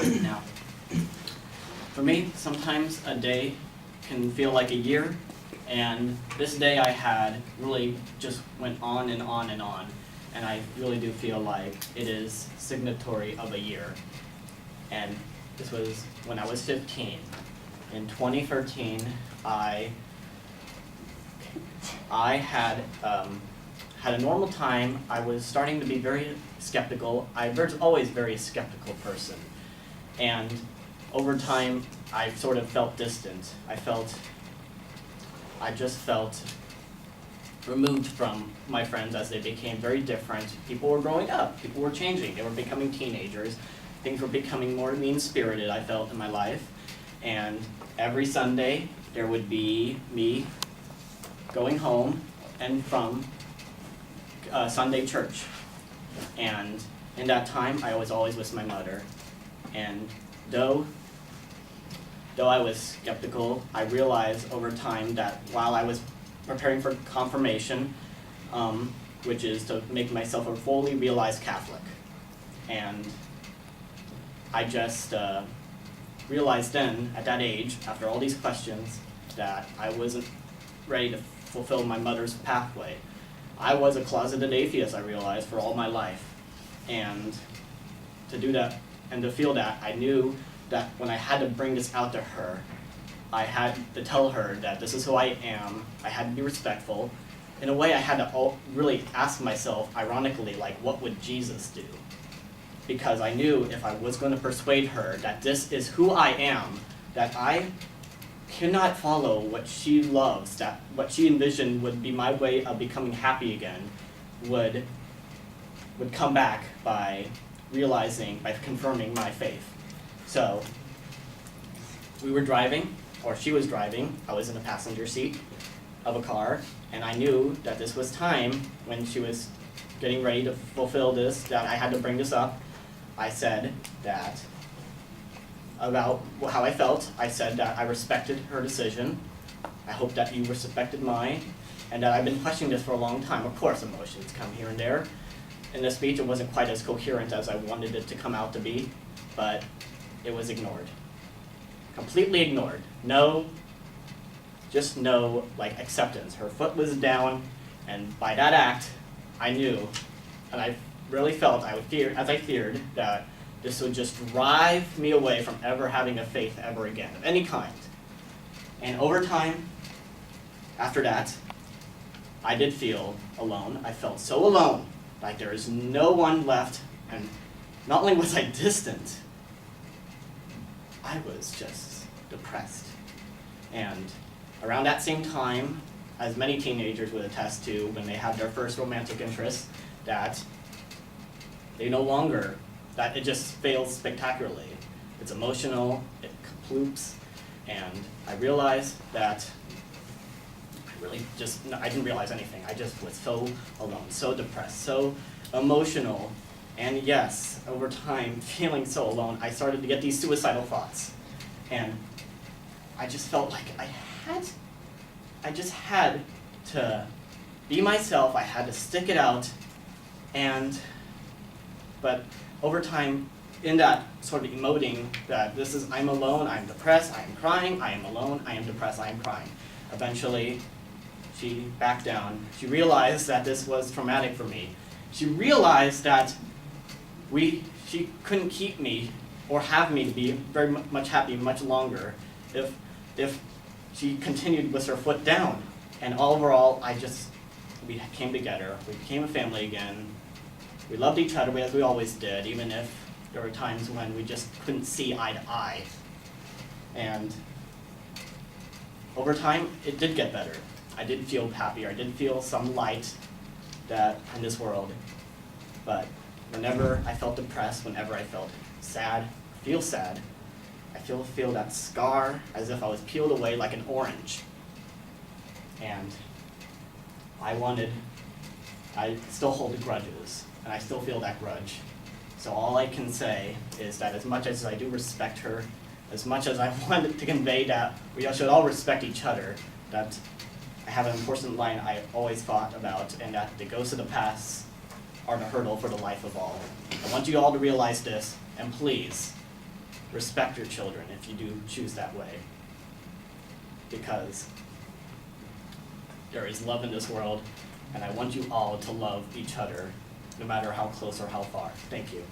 Now, for me, sometimes a day can feel like a year, and this day I had really just went on and on and on, and I really do feel like it is signatory of a year. And this was when I was 15. In 2013, I had a normal time. I was starting to be very skeptical. I was always a very skeptical person. And over time, I sort of felt distant. I just felt removed from my friends as they became very different. People were growing up. People were changing. They were becoming teenagers. Things were becoming more mean-spirited, I felt, in my life. And every Sunday, there would be me going home and from Sunday church. And in that time, I was always with my mother. And though I was skeptical, I realized over time that while I was preparing for confirmation, which is to make myself a fully realized Catholic, and I just realized then, at that age, after all these questions, that I wasn't ready to fulfill my mother's pathway. I was a closeted atheist, I realized, for all my life. And to do that, and to feel that, I knew that when I had to bring this out to her, I had to tell her that this is who I am. I had to be respectful. In a way, I had to really ask myself, ironically, like, what would Jesus do? Because I knew if I was going to persuade her that this is who I am, that I cannot follow what she loves, that what she envisioned would be my way of becoming happy again, would come back by confirming my faith. So, we were driving, or she was driving, I was in the passenger seat of a car, and I knew that this was time when she was getting ready to fulfill this, that I had to bring this up. I said that, about how I felt, I said that I respected her decision. I hope that you respected mine, and that I've been questioning this for a long time. Of course, emotions come here and there. In the speech, it wasn't quite as coherent as I wanted it to come out to be, but it was ignored. Completely ignored. Just no, acceptance. Her foot was down, and by that act, I knew, and I really felt, as I feared, that this would just drive me away from ever having a faith ever again, of any kind. And over time, after that, I did feel alone. I felt so alone, like there is no one left, and not only was I distant, I was just depressed. And around that same time, as many teenagers would attest to when they have their first romantic interest, that they no longer, that it just fails spectacularly. It's emotional, it comploops, and I realized that I didn't realize anything. I just was so alone, so depressed, so emotional, and yes, over time, feeling so alone, I started to get these suicidal thoughts. And I just felt like I just had to be myself, I had to stick it out, but over time, in that sort of emoting that I'm alone, I'm depressed, I am crying, I am alone, I am depressed, I am crying. Eventually, she backed down. She realized that this was traumatic for me. She realized that she couldn't keep me or have me to be very much happy much longer if she continued with her foot down. And overall, we came together. We became a family again. We loved each other as we always did, even if there were times when we just couldn't see eye to eye. And over time, it did get better. I did feel happier. I did feel some light in this world. But whenever I felt depressed, whenever I felt sad, I feel that scar as if I was peeled away like an orange. And I still hold the grudges, and I still feel that grudge. So all I can say is that as much as I do respect her, as much as I wanted to convey that we should all respect each other, that I have an important line I always thought about, and that the ghosts of the past are the hurdle for the life of all. I want you all to realize this, and please, respect your children if you do choose that way. Because there is love in this world, and I want you all to love each other, no matter how close or how far. Thank you.